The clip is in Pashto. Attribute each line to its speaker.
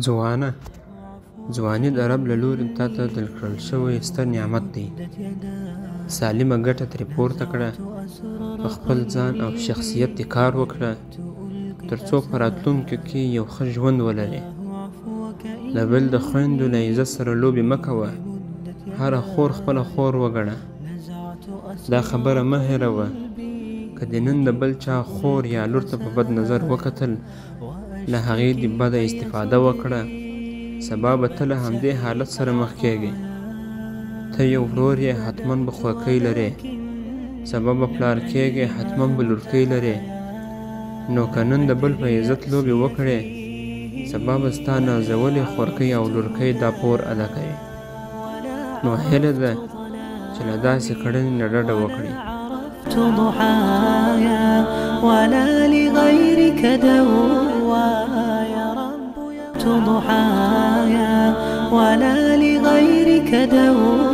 Speaker 1: ځوانه ځواني د رب له لوري تا ته درکړل شوی ستر نعمت دی. سالمه ګټه ترې پورته کړه، په خپل ځان او شخصیت دې کار وکړه، تر څو په راتلونکي کې یو ښه ژوند ولرې. د بل د خویندو له عزت سره لوبې مه کوه، هره خور خپله خور وګڼه. دا خبره مه هېروه، که دې نن د بل چا خور یا لور ته په بد نظر وکتل، له هغې دې بده استفاده وکړه، سبا به ته له همدې حالت سره مخ کېږې. ته یو ورور یې، حتما به خوښۍ لرې، سبا به پلار کېږې، حتما به لورکۍ لرې. نو که نن د بل په عزت لوبې وکړې، سبا به ستا نازولې خورکۍ او لورکۍ دا پور ادا کوي. نو هیله ده چې له داسې کړنې نه ډډه وکړي.
Speaker 2: ضحايا ولا لغيرك دوايا رب ضحايا ولا لغيرك دوايا.